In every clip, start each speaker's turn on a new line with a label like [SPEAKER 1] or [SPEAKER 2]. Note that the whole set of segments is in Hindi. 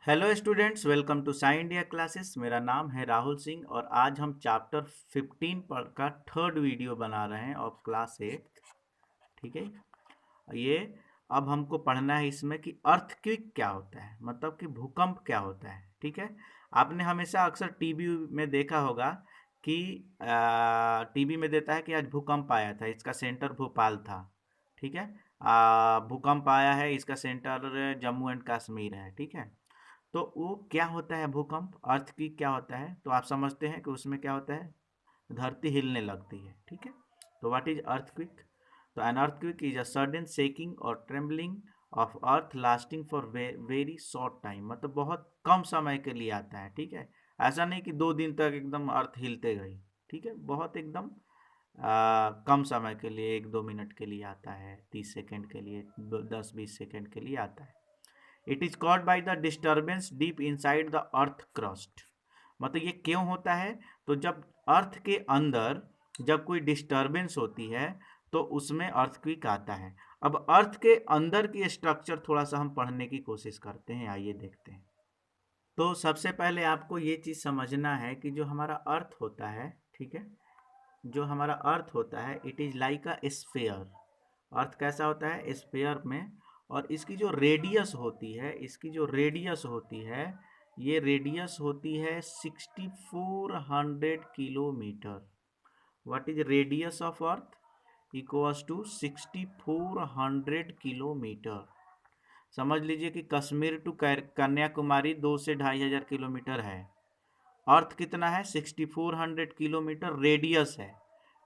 [SPEAKER 1] Hello students, welcome to Sai India classes. मेरा नाम है राहुल सिंह और आज हम चैप्टर 15 पर का थर्ड वीडियो बना रहे हैं ऑफ क्लास 8। ठीक है। ये अब हमको पढ़ना है इसमें कि अर्थक्वेक क्या होता है, मतलब कि भूकंप क्या होता है। ठीक है। आपने हमेशा अक्सर टीवी में देखा होगा कि टीवी में देता है कि आज भूकंप आया था, इसका सेंटर भोपाल था। ठीक है। भूकंप आया है, इसका सेंटर जम्मू एंड कश्मीर है। ठीक है। तो वो क्या होता है भूकंप, अर्थक्वेक क्या होता है, तो आप समझते हैं कि उसमें क्या होता है, धरती हिलने लगती है। ठीक है। तो व्हाट इज अर्थक्वेक? तो an earthquake is a sudden shaking और trembling of earth lasting for very short time, मतलब बहुत कम समय के लिए आता है। ठीक है। ऐसा नहीं कि 2 दिन तक एकदम अर्थ हिलते गई। ठीक है। बहुत एकदम कम समय के लिए, 1-2 मिनट के लिए आता है, 30 सेकेंड के लिए, 10-20 सेकेंड के लिए आता है। It is called by the disturbance deep inside the earth crust. मतलब ये क्यों होता है? तो जब अर्थ के अंदर जब कोई डिस्टर्बेंस होती है तो उसमें अर्थक्वेक आता है। अब अर्थ के अंदर की स्ट्रक्चर थोड़ा सा हम पढ़ने की कोशिश करते हैं, आइए देखते हैं। तो सबसे पहले आपको ये चीज़ समझना है कि जो हमारा अर्थ होता है, ठीक है, जो हमारा अर्थ होता है it is like a sphere. Earth कैसा होता है? स्फेयर में। और इसकी जो रेडियस होती है, इसकी जो रेडियस होती है, ये रेडियस होती है 6400 kilometre. What is radius of earth? Equals to 6400 kilometre. समझ लीजिए कि कश्मीर टू कन्याकुमारी 2 से 2500 किलोमीटर है। अर्थ कितना है? 6400 किलोमीटर रेडियस है।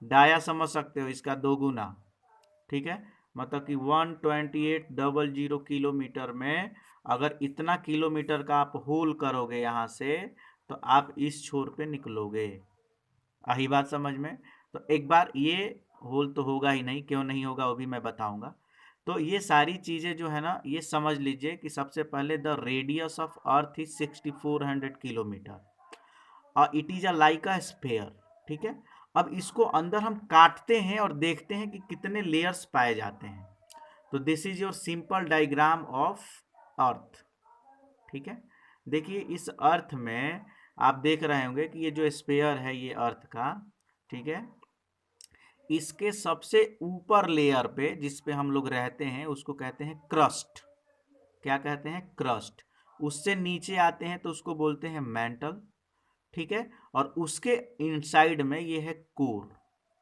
[SPEAKER 1] डाया समझ सकते हो, इसका 2 गुना। ठीक है। मतलब कि 12800 किलोमीटर में अगर इतना किलोमीटर का आप होल करोगे यहाँ से, तो आप इस छोर पे निकलोगे। आही बात समझ में? तो एक बार ये होल तो होगा ही नहीं, क्यों नहीं होगा वो भी मैं बताऊंगा। तो ये सारी चीजें जो है ना, ये समझ लीजिए कि सबसे पहले the radius of earth is 6400 kilometre और it is a like a sphere. ठीक है। अब इसको अंदर हम काटते हैं और देखते हैं कि कितने लेयर्स पाए जाते हैं। तो this is your simple diagram of earth. ठीक है। देखिए इस अर्थ में आप देख रहे होंगे कि ये जो स्फेयर है ये अर्थ का, ठीक है, इसके सबसे ऊपर लेयर पे जिस पे हम लोग रहते हैं उसको कहते हैं क्रस्ट। क्या कहते हैं? क्रस्ट। उससे नीचे आते हैं तो उसको बोलते हैं मेंटल। ठीक है। और उसके इनसाइड में ये है कोर।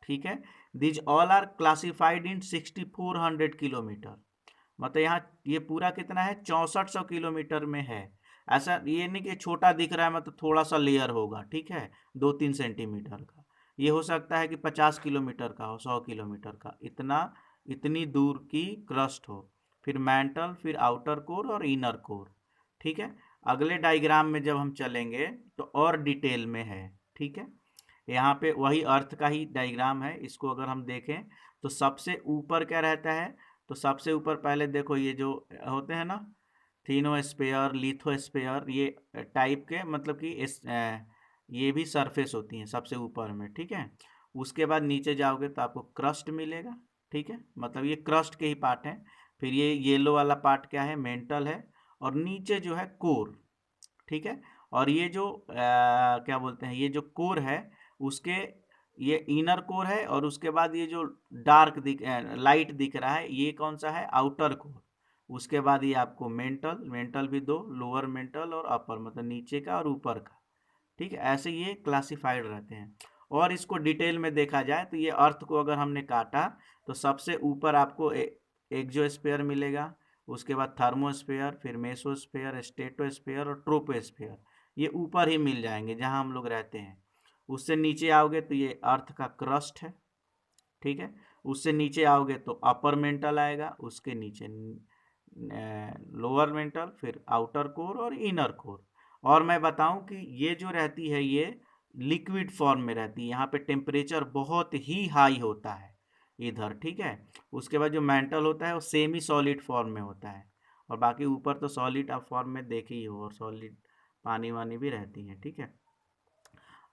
[SPEAKER 1] ठीक है। These all are classified in 6400 kilometre. मतलब यहाँ ये पूरा कितना है? 6400 किलोमीटर में है। ऐसा ये नहीं कि छोटा दिख रहा है, मतलब थोड़ा सा लेयर होगा। ठीक है। 2-3 सेंटीमीटर का। ये हो सकता है कि 50 किलोमीटर का हो, 100 किलोमीटर का, इतना इतनी दूर की क्रस्ट हो। फिर मेंटल, फिर आउटर कोर और इनर कोर। ठीक है। अगले डायग्राम में जब हम चलेंगे तो और डिटेल में है। ठीक है। यहाँ पे वही अर्थ का ही डायग्राम है, इसको अगर हम देखें तो सबसे ऊपर क्या रहता है? तो सबसे ऊपर पहले देखो, ये जो होते हैं ना, थीनोस्फेयर, लिथोस्फेयर, ये टाइप के, मतलब कि ये भी सरफेस होती हैं सबसे ऊपर में। ठीक है। उसके बाद नीचे जाओगे तो आपको क्रस्ट मिलेगा। ठीक है। मतलब ये क्रस्ट के ही पार्ट हैं। फिर ये येलो वाला पार्ट क्या है? मेंटल है। और नीचे जो है कोर। ठीक है। और ये जो क्या बोलते हैं, ये जो कोर है उसके, ये इनर कोर है। और उसके बाद ये जो डार्क लाइट दिख रहा है, ये कौन सा है? Outer core. उसके बाद ये आपको मेंटल, मेंटल भी दो, लोअर मेंटल और अपर, मतलब नीचे का और ऊपर का। ठीक है। ऐसे ये क्लासिफाइड रहते हैं। और इसको डिटेल में देखा जाए तो ये अर्थ को अगर हमने काटा तो सबसे ऊपर आपको एक्जोस्फेयर मिलेगा। उसके बाद थर्मोस्फेयर, फिर मेसोस्फेयर, स्टेटोस्फेयर और ट्रोपोस्फेयर। ये ऊपर ही मिल जाएंगे जहां हम लोग रहते हैं। उससे नीचे आओगे तो ये अर्थ का क्रस्ट है। ठीक है। उससे नीचे आओगे तो अपर मेंटल आएगा, उसके नीचे लोअर मेंटल, फिर आउटर कोर और इनर कोर। और मैं बताऊं कि ये जो रहती है ये लिक्विड फॉर्म में रहती है। यहाँ पे टेम्परेचर बहुत ही हाई होता है इधर। ठीक है। उसके बाद जो मेंटल होता है वो सेमी सॉलिड फॉर्म में होता है। और बाकी ऊपर तो सॉलिड आप फॉर्म में देखे ही हो, और सॉलिड पानी वानी भी रहती है। ठीक है।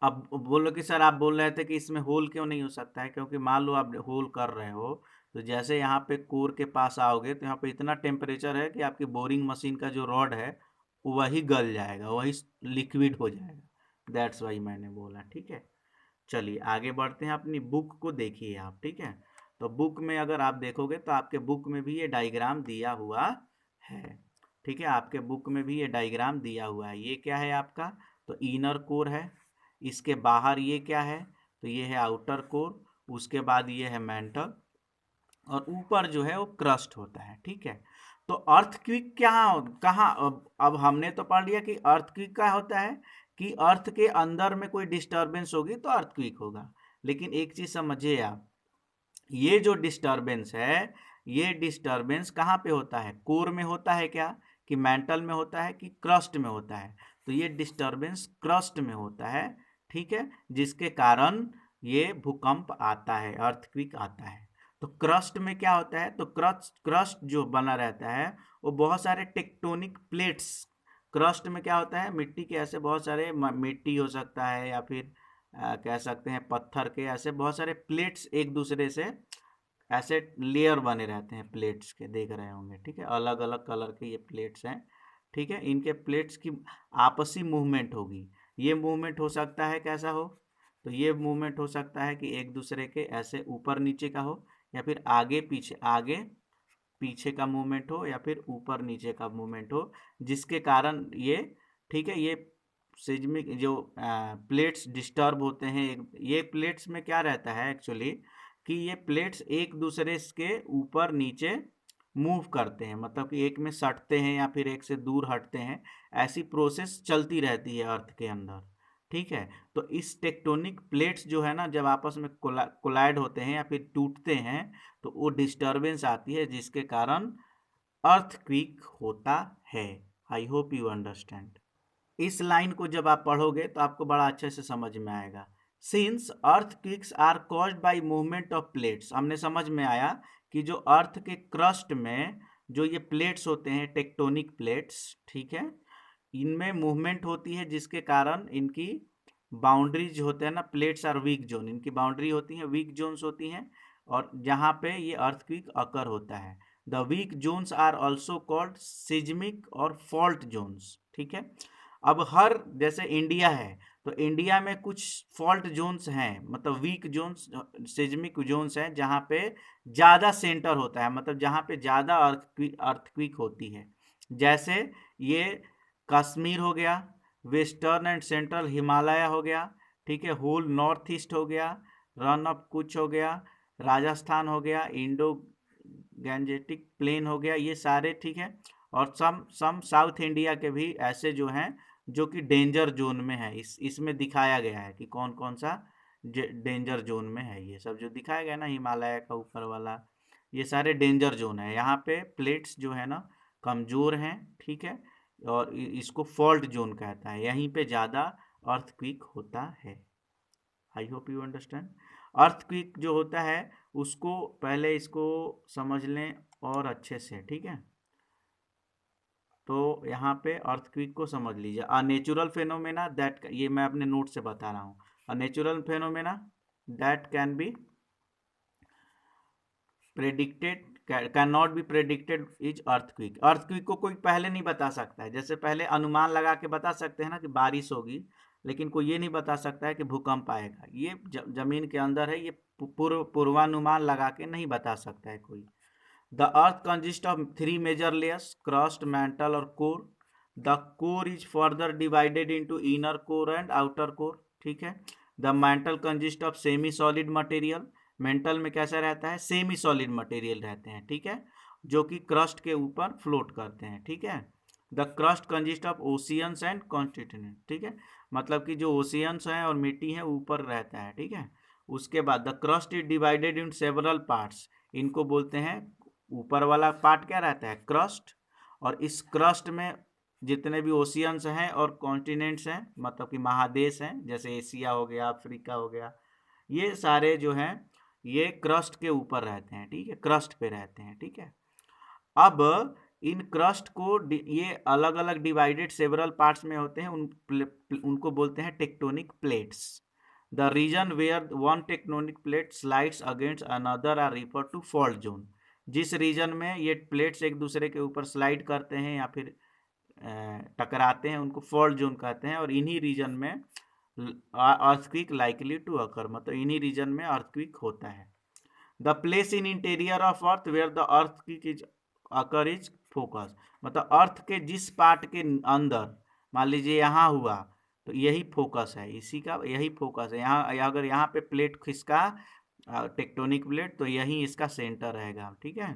[SPEAKER 1] अब बोलो कि सर आप बोल रहे थे कि इसमें होल क्यों नहीं हो सकता है, क्योंकि मान लो आप होल कर रहे हो तो जैसे यहाँ पे कोर के पास आओगे तो यहाँ पे इतना टेम्परेचर है कि आपकी बोरिंग मशीन का जो रॉड है वही गल जाएगा, वही लिक्विड हो जाएगा। दैट्स वाई मैंने बोला, ठीक है। चलिए आगे बढ़ते हैं, अपनी बुक को देखिए आप, ठीक है। तो बुक में अगर आप देखोगे तो आपके बुक में भी ये डायग्राम दिया हुआ है, ठीक है। आपके बुक में भी ये डायग्राम दिया हुआ है। ये क्या है आपका, तो इनर कोर है। इसके बाहर ये क्या है, तो ये है आउटर कोर। उसके बाद ये है मेंटल, और ऊपर जो है वो क्रस्ट होता है, ठीक है। तो अर्थक्वेक क्या, कहाँ, अब हमने तो पढ़ लिया कि अर्थक्वेक क्या होता है, कि अर्थ के अंदर में कोई डिस्टरबेंस होगी तो अर्थक्वेक होगा। लेकिन एक चीज समझिए आप, ये जो डिस्टरबेंस है, ये डिस्टरबेंस कहाँ पे होता है, कोर में होता है क्या, कि मेंटल में होता है, कि क्रस्ट में होता है। तो ये डिस्टरबेंस क्रस्ट में होता है, ठीक है, जिसके कारण ये भूकंप आता है, अर्थक्वेक आता है। तो क्रस्ट में क्या होता है, तो क्रस्ट क्रस्ट जो बना रहता है वो बहुत सारे टेक्टोनिक प्लेट्स, क्रस्ट में क्या होता है, मिट्टी के ऐसे बहुत सारे मिट्टी हो सकता है, या फिर कह सकते हैं पत्थर के ऐसे बहुत सारे प्लेट्स एक दूसरे से ऐसे लेयर बने रहते हैं प्लेट्स के, देख रहे होंगे, ठीक है। अलग अलग कलर के ये प्लेट्स हैं, ठीक है। इनके प्लेट्स की आपसी मूवमेंट होगी। ये मूवमेंट हो सकता है कैसा हो, तो ये मूवमेंट हो सकता है कि एक दूसरे के ऐसे ऊपर नीचे का हो, या फिर आगे पीछे, आगे पीछे का मूवमेंट हो, या फिर ऊपर नीचे का मूवमेंट हो, जिसके कारण ये, ठीक है, ये सिज्मिक जो प्लेट्स डिस्टर्ब होते हैं। ये प्लेट्स में क्या रहता है एक्चुअली, कि ये प्लेट्स एक दूसरे के ऊपर नीचे मूव करते हैं, मतलब कि एक में सटते हैं या फिर एक से दूर हटते हैं। ऐसी प्रोसेस चलती रहती है अर्थ के अंदर, ठीक है। तो इस टेक्टोनिक प्लेट्स जो है ना, जब आपस में कोलाइड होते हैं या फिर टूटते हैं, तो वो डिस्टरबेंस आती है, जिसके कारण अर्थक्वेक होता है। I hope you understand. इस लाइन को जब आप पढ़ोगे तो आपको बड़ा अच्छे से समझ में आएगा। Since earthquakes are caused by movement of plates, हमने समझ में आया कि जो अर्थ के क्रस्ट में जो ये प्लेट्स होते हैं, टेक्टोनिक प्लेट्स, ठीक है, इनमें मूवमेंट होती है, जिसके कारण इनकी बाउंड्रीज होते हैं ना, प्लेट्स आर वीक जोन, इनकी बाउंड्री होती है, वीक जोन्स होती हैं, और जहाँ पे ये अर्थक्वेक अकर होता है। The weak zones are also called seismic और फॉल्ट जोन्स, ठीक है। अब हर, जैसे इंडिया है, तो इंडिया में कुछ फॉल्ट जोन्स हैं, मतलब वीक जोन्स, सिज्मिक जोन्स हैं, जहाँ पे ज़्यादा सेंटर होता है, मतलब जहाँ पे ज़्यादा अर्थक्वेक होती है। जैसे ये कश्मीर हो गया, वेस्टर्न एंड सेंट्रल हिमालय हो गया, ठीक है, होल नॉर्थ ईस्ट हो गया, रन ऑफ कुछ हो गया, राजस्थान हो गया, इंडो गैंजेटिक प्लेन हो गया, ये सारे, ठीक है। और सम साउथ इंडिया के भी ऐसे जो हैं, जो कि डेंजर जोन में है। इसमें दिखाया गया है कि कौन कौन सा डेंजर जोन में है। ये सब जो दिखाया गया ना, हिमालय का ऊपर वाला, ये सारे डेंजर जोन है। यहाँ पे प्लेट्स जो है ना कमजोर हैं, ठीक है, और इसको फॉल्ट जोन कहता है, यहीं पे ज़्यादा अर्थक्वेक होता है। I hope you understand. Earthquake जो होता है उसको पहले इसको समझ लें और अच्छे से, ठीक है। तो यहाँ पे अर्थक्वेक को समझ लीजिए, अ नेचुरल फेनोमेना दैट, ये मैं अपने नोट से बता रहा हूँ, a natural phenomena that can be predicted, can not be predicted is earthquake. Earthquake को कोई पहले नहीं बता सकता है, जैसे पहले अनुमान लगा के बता सकते हैं ना कि बारिश होगी, लेकिन कोई ये नहीं बता सकता है कि भूकंप आएगा। ये जमीन के अंदर है, ये पूर्वानुमान लगा के नहीं बता सकता है कोई। The earth consist of three major layers, crust, mantle और core. The core is further divided into inner core and outer core, ठीक है। The mantle consist of semi solid material, mantle में कैसा रहता है, सेमी सॉलिड मटेरियल रहते हैं, ठीक है, जो कि क्रस्ट के ऊपर फ्लोट करते हैं, ठीक है। The crust consist of oceans and continent, ठीक है, मतलब कि जो ओशियंस हैं और मिट्टी है ऊपर रहता है, ठीक है। उसके बाद the crust is divided in several parts, इनको बोलते हैं, ऊपर वाला पार्ट क्या रहता है, क्रस्ट, और इस क्रस्ट में जितने भी ओशियंस हैं और कॉन्टिनेंट्स हैं, मतलब कि महादेश हैं, जैसे एशिया हो गया, अफ्रीका हो गया, ये सारे जो हैं ये क्रस्ट के ऊपर रहते हैं, ठीक है, क्रस्ट पे रहते हैं, ठीक है। अब इन क्रस्ट को ये अलग अलग डिवाइडेड सेवरल पार्ट्स में होते हैं, उनको बोलते हैं tectonic plates. The region where one tectonic plate slides against another are refer to fault zone. जिस रीजन में ये प्लेट्स एक दूसरे के ऊपर स्लाइड करते हैं या फिर टकराते हैं उनको फॉल्ट जोन कहते हैं, और इन्हीं रीजन में अर्थक्वेक लाइकली टू अकर, मतलब इन्हीं रीजन में अर्थक्वेक होता है। The place in interior of earth where the earthquake is occur is focus, मतलब अर्थ के जिस पार्ट के अंदर मान लीजिए यहाँ हुआ तो यही फोकस है, इसी का यही फोकस है। यहाँ अगर यहाँ पे प्लेट खिसका टेक्टोनिक प्लेट तो यही इसका सेंटर रहेगा, ठीक है।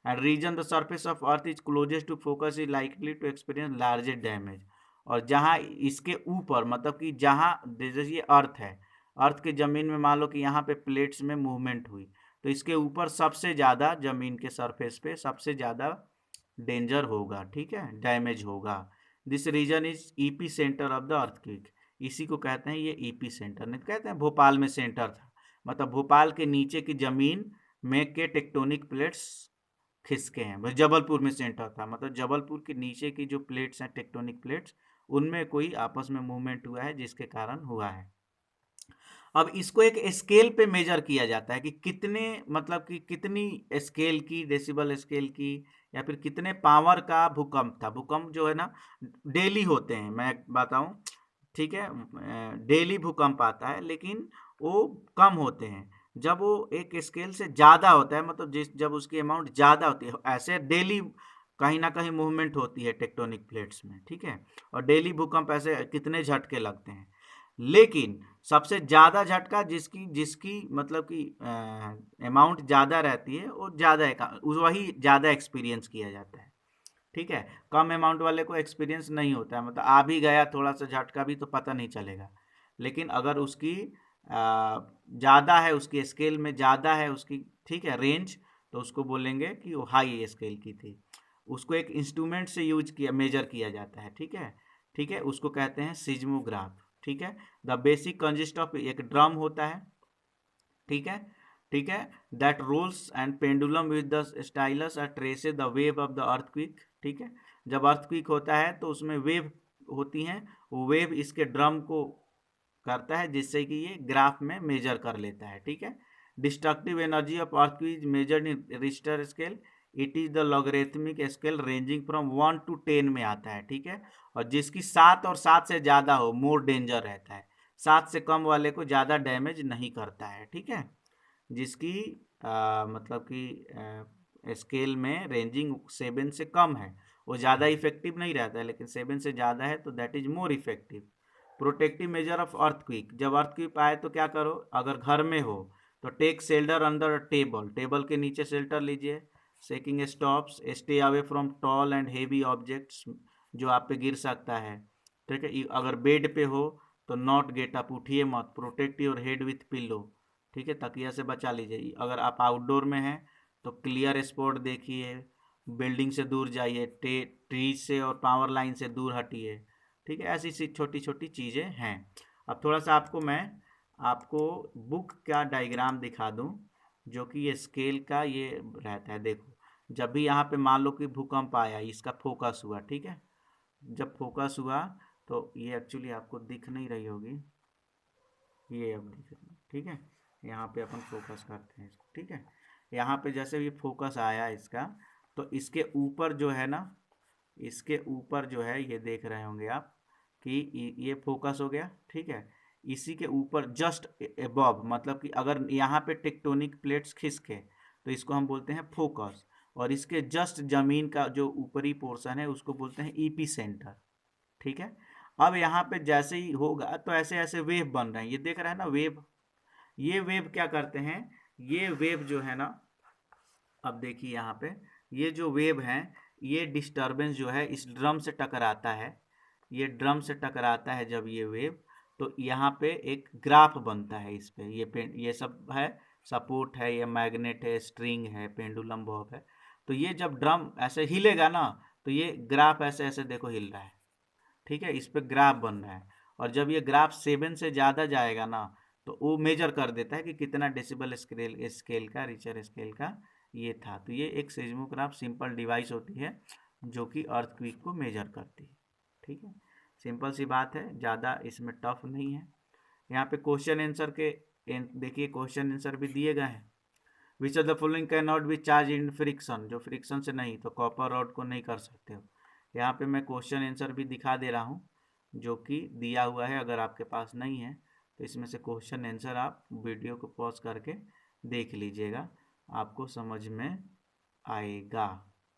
[SPEAKER 1] And region the surface of earth is closest to focus is likely to experience largest damage, और जहाँ इसके ऊपर मतलब कि जहाँ जैसे ये अर्थ है, अर्थ के ज़मीन में मान लो कि यहाँ पे प्लेट्स में मूवमेंट हुई तो इसके ऊपर सबसे ज़्यादा ज़मीन के सरफेस पे सबसे ज़्यादा डेंजर होगा, ठीक है, डैमेज होगा। This region is epicentre of the earthquake, इसी को कहते हैं ये ईपी सेंटर। नहीं कहते हैं भोपाल में सेंटर था, मतलब भोपाल के नीचे की ज़मीन में के टेक्टोनिक प्लेट्स खिसके हैं। जबलपुर में सेंटर था, मतलब जबलपुर के नीचे की जो प्लेट्स हैं टेक्टोनिक प्लेट्स, उनमें कोई आपस में मूवमेंट हुआ है जिसके कारण हुआ है। अब इसको एक स्केल पे मेजर किया जाता है कि कितने मतलब कि कितनी स्केल की, डेसिबल स्केल की, या फिर कितने पावर का भूकंप था। भूकंप जो है ना डेली होते हैं, मैं बताऊं, ठीक है, डेली भूकंप आता है, लेकिन वो कम होते हैं जब वो एक स्केल से ज़्यादा होता है, मतलब जब उसकी अमाउंट ज़्यादा होती है। ऐसे डेली कहीं ना कहीं मूवमेंट होती है टेक्टोनिक प्लेट्स में, ठीक है, और डेली भूकंप ऐसे कितने झटके लगते हैं, लेकिन सबसे ज़्यादा झटका जिसकी जिसकी मतलब कि अमाउंट ज़्यादा रहती है वो ज़्यादा वही ज़्यादा एक्सपीरियंस किया जाता है, ठीक है। कम अमाउंट वाले को एक्सपीरियंस नहीं होता है, मतलब आ भी गया थोड़ा सा झटका भी तो पता नहीं चलेगा, लेकिन अगर उसकी ज़्यादा है, उसकी स्केल में ज़्यादा है उसकी, ठीक है, रेंज, तो उसको बोलेंगे कि वो हाई स्केल की थी। उसको एक इंस्ट्रूमेंट से यूज किया मेजर किया जाता है, ठीक है, ठीक है, उसको कहते हैं सिज्मोग्राफ, ठीक है। द बेसिक कंजिस्ट ऑफ, एक ड्रम होता है, ठीक है, ठीक है, that rolls and pendulum with the stylus are traces the wave of the earthquake, ठीक है। जब अर्थक्वेक होता है तो उसमें वेव होती हैं, वो वेव इसके ड्रम को करता है जिससे कि ये ग्राफ में मेजर कर लेता है, ठीक है। Destructive energy of earthquake measured in Richter scale, it is the logarithmic scale ranging from 1 to 10 में आता है, ठीक है। और जिसकी 7 और 7 से ज़्यादा हो मोर डेंजर रहता है, 7 से कम वाले को ज़्यादा डैमेज नहीं करता है, ठीक है। जिसकी मतलब कि स्केल में रेंजिंग 7 से कम है वो ज़्यादा इफेक्टिव नहीं रहता है, लेकिन 7 से ज़्यादा है तो that is more effective. Protective measure of earthquake, जब अर्थक्वेक आए तो क्या करो, अगर घर में हो तो take shelter under table, table के नीचे शेल्टर लीजिए। Shaking stops, stay away from tall and heavy objects, जो आप पे गिर सकता है, ठीक है। अगर बेड पे हो तो नॉट गेट अप, उठिए मत। Protect your head with pillow, ठीक है, तकिया से बचा लीजिए। अगर आप आउटडोर में हैं तो क्लियर स्पॉट देखिए, बिल्डिंग से दूर जाइए, ट्रीज से और पावर लाइन से दूर हटिए, ठीक है। ऐसी सी छोटी छोटी चीज़ें हैं। अब थोड़ा सा मैं आपको बुक का डायग्राम दिखा दूं, जो कि ये स्केल का ये रहता है। देखो, जब भी यहाँ पे मान लो कि भूकंप आया, इसका फोकस हुआ, ठीक है, जब फोकस हुआ तो ये एक्चुअली आपको दिख नहीं रही होगी, ये अब दिख रही है, ठीक है। यहाँ पे अपन फोकस करते हैं इसको, ठीक है। यहाँ पे जैसे ये फोकस आया इसका, तो इसके ऊपर जो है ना, इसके ऊपर जो है ये देख रहे होंगे आप कि ये फोकस हो गया, ठीक है। इसी के ऊपर जस्ट एबव, मतलब कि अगर यहाँ पे टेक्टोनिक प्लेट्स खिसके तो इसको हम बोलते हैं फोकस, और इसके जस्ट जमीन का जो ऊपरी पोर्शन है उसको बोलते हैं ईपी सेंटर, ठीक है। अब यहाँ पे जैसे ही होगा तो ऐसे ऐसे वेव बन रहे हैं, ये देख रहे हैं ना वेव। ये वेव क्या करते हैं, ये वेव जो है ना, अब देखिए यहाँ पे ये जो वेव है, ये डिस्टरबेंस जो है इस ड्रम से टकराता है, ये ड्रम से टकराता है जब ये वेव, तो यहाँ पे एक ग्राफ बनता है इस पे, ये सब है, सपोर्ट है, ये मैग्नेट है, स्ट्रिंग है, पेंडुलम बॉब है। तो ये जब ड्रम ऐसे हिलेगा ना तो ये ग्राफ ऐसे ऐसे देखो हिल रहा है, ठीक है, इस पे ग्राफ बन रहा है। और जब ये ग्राफ 7 से ज़्यादा जाएगा ना तो वो मेजर कर देता है कि कितना डेसिबल स्केल स्केल का, रिचर स्केल का ये था। तो ये एक सेismograph सिंपल डिवाइस होती है जो कि अर्थक्वेक को मेजर करती है, ठीक है। सिंपल सी बात है, ज़्यादा इसमें टफ नहीं है। यहाँ पे क्वेश्चन आंसर के देखिए क्वेश्चन आंसर भी दिए गए हैं। Which of the following can not be charge in friction, जो फ्रिक्शन से नहीं, तो कॉपर रॉड को नहीं कर सकते हो। यहाँ पे मैं क्वेश्चन आंसर भी दिखा दे रहा हूँ जो कि दिया हुआ है। अगर आपके पास नहीं है तो इसमें से क्वेश्चन आंसर आप वीडियो को पॉज करके देख लीजिएगा, आपको समझ में आएगा।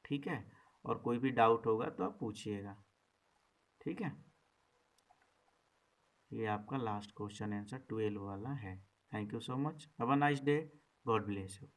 [SPEAKER 1] ठीक है, और कोई भी डाउट होगा तो आप पूछिएगा। ठीक है, ये आपका लास्ट क्वेश्चन आंसर 12 वाला है। Thank you so much, have a nice day, God bless you.